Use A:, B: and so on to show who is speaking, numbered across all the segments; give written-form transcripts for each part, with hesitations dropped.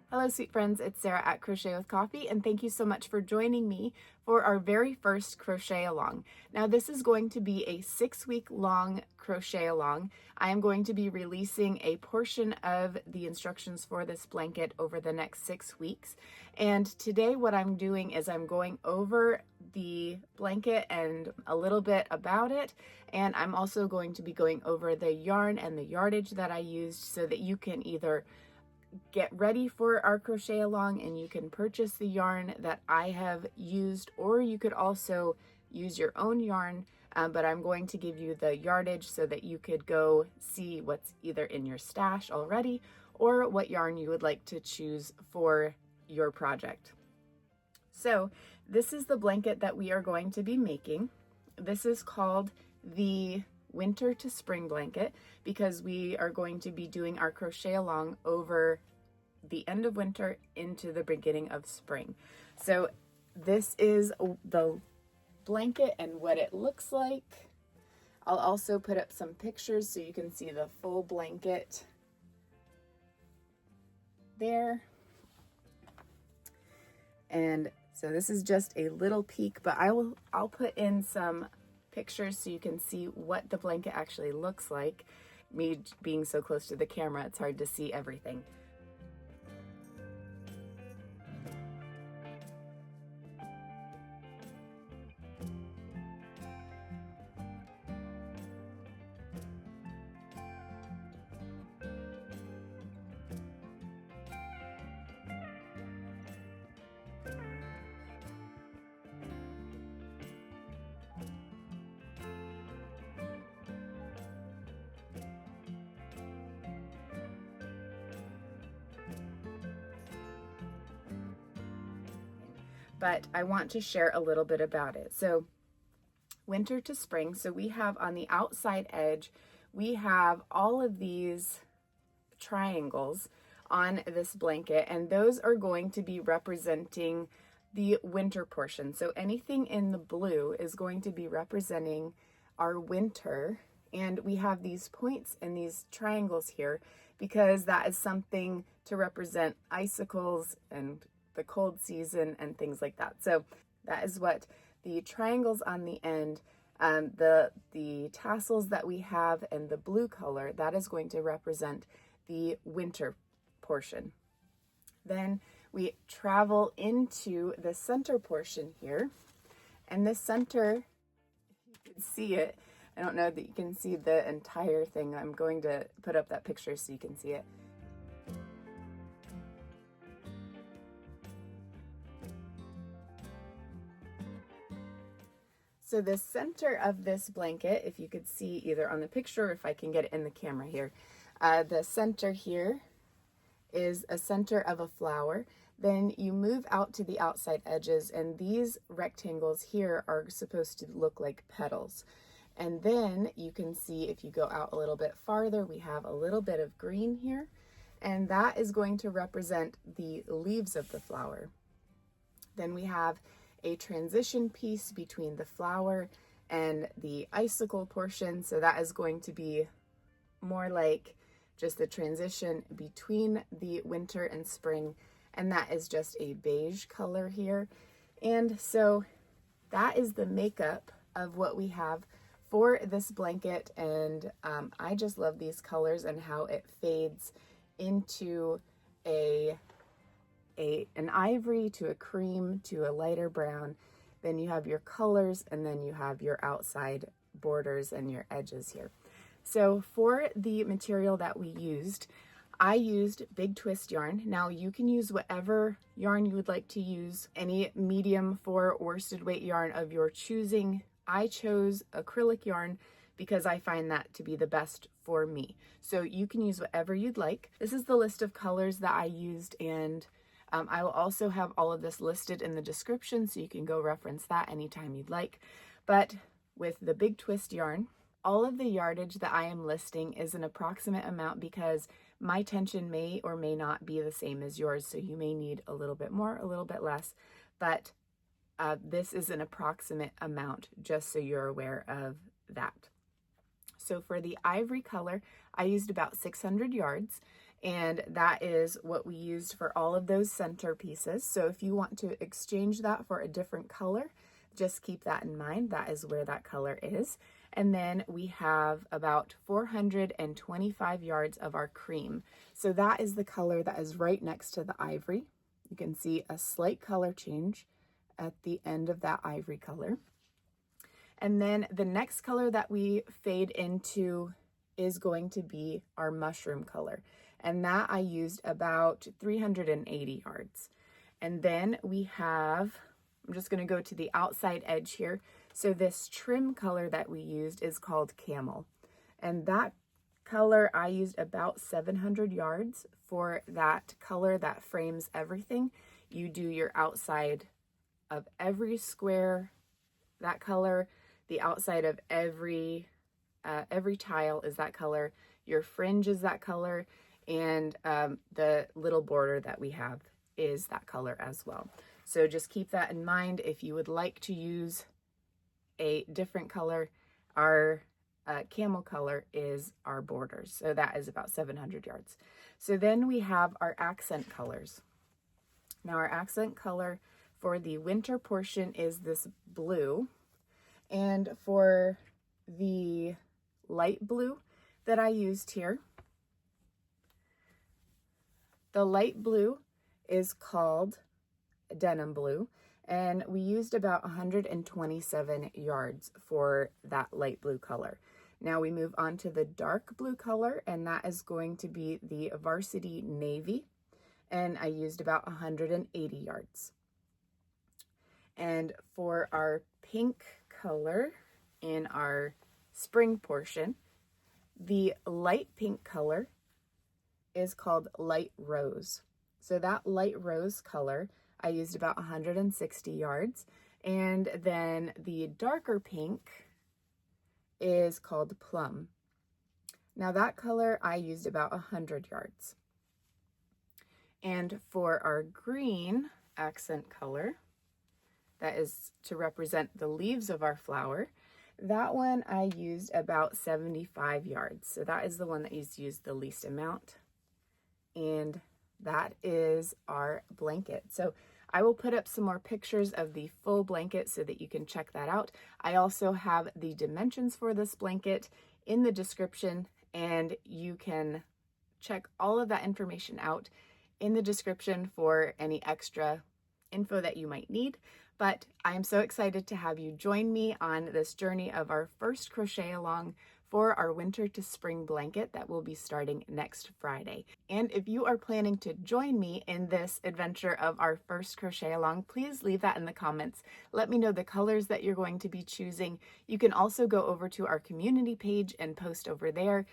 A: Hello, sweet friends. It's Sarah at Crochet with Coffee, and thank you so much for joining me for our very first crochet along. Now, this is going to be a 6-week long crochet along. I am going to be releasing a portion of the instructions for this blanket over the next 6 weeks. And today, what I'm doing is I'm going over the blanket and a little bit about it. And I'm also going to be going over the yarn and the yardage that I used so that you can either get ready for our crochet along and you can purchase the yarn that I have used, or you could also use your own yarn, but I'm going to give you the yardage so that you could go see what's either in your stash already or what yarn you would like to choose for your project. So this is the blanket that we are going to be making. This is called the winter to spring blanket because we are going to be doing our crochet along over the end of winter into the beginning of spring. So this is the blanket and what it looks like. I'll also put up some pictures so you can see the full blanket there. And so this is just a little peek, but I'll put in some pictures so you can see what the blanket actually looks like. Me being so close to the camera, it's hard to see everything. But I want to share a little bit about it. So winter to spring, so we have on the outside edge, we have all of these triangles on this blanket, and those are going to be representing the winter portion. So anything in the blue is going to be representing our winter, and we have these points and these triangles here because that is something to represent icicles and the cold season and things like that. So that is what the triangles on the end, the tassels that we have and the blue color, that is going to represent the winter portion. Then we travel into the center portion here, and the center, you can see it. I don't know that you can see the entire thing. I'm going to put up that picture so you can see it. So the center of this blanket, if you could see either on the picture or if I can get it in the camera here, the center here is a center of a flower. Then you move out to the outside edges, and these rectangles here are supposed to look like petals. And then you can see if you go out a little bit farther, we have a little bit of green here, and that is going to represent the leaves of the flower. Then we have a transition piece between the flower and the icicle portion. So that is going to be more like just the transition between the winter and spring. And that is just a beige color here. And so that is the makeup of what we have for this blanket. And I just love these colors and how it fades into an ivory to a cream to a lighter brown. Then you have your colors, and then you have your outside borders and your edges here. So for the material that we used, I used big twist yarn. Now you can use whatever yarn you would like to use, any medium for worsted weight yarn of your choosing. I chose acrylic yarn because I find that to be the best for me. So you can use whatever you'd like. This is the list of colors that I used, and I will also have all of this listed in the description so you can go reference that anytime you'd like. But with the big twist yarn, all of the yardage that I am listing is an approximate amount because my tension may or may not be the same as yours. So you may need a little bit more, a little bit less, but this is an approximate amount just so you're aware of that. So for the ivory color, I used about 600 yards, And that is what we used for all of those center pieces. So if you want to exchange that for a different color, just keep that in mind. That is where that color is. And then we have about 425 yards of our cream. So that is the color that is right next to the ivory. You can see a slight color change at the end of that ivory color. And then the next color that we fade into is going to be our mushroom color. And that I used about 380 yards. And then we have, I'm just going to go to the outside edge here. So this trim color that we used is called Camel. And that color I used about 700 yards for that color that frames everything. You do your outside of every square, that color, the outside of every tile is that color, your fringe is that color, and the little border that we have is that color as well. So just keep that in mind. If you would like to use a different color, our camel color is our borders. So that is about 700 yards. So then we have our accent colors. Now our accent color for the winter portion is this blue. And for the light blue that I used here, the light blue is called denim blue, and we used about 127 yards for that light blue color. Now we move on to the dark blue color, and that is going to be the varsity navy, and I used about 180 yards. And for our pink color in our spring portion, the light pink color is called light rose. So that light rose color, I used about 160 yards. And then the darker pink is called plum. Now that color, I used about 100 yards. And for our green accent color, that is to represent the leaves of our flower, that one I used about 75 yards. So that is the one that is used the least amount. And that is our blanket. So I will put up some more pictures of the full blanket so that you can check that out. I also have the dimensions for this blanket in the description, and you can check all of that information out in the description for any extra info that you might need. But I am so excited to have you join me on this journey of our first crochet along for our winter to spring blanket that will be starting next Friday. And if you are planning to join me in this adventure of our first crochet along, please leave that in the comments. Let me know the colors that you're going to be choosing. You can also go over to our community page and post over there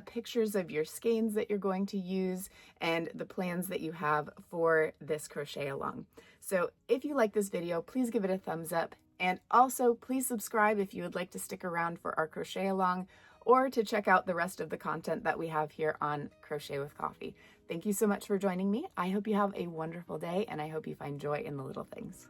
A: pictures of your skeins that you're going to use and the plans that you have for this crochet along. So if you like this video, please give it a thumbs up. And also, please subscribe if you would like to stick around for our crochet along or to check out the rest of the content that we have here on Crochet with Coffee. Thank you so much for joining me. I hope you have a wonderful day, and I hope you find joy in the little things.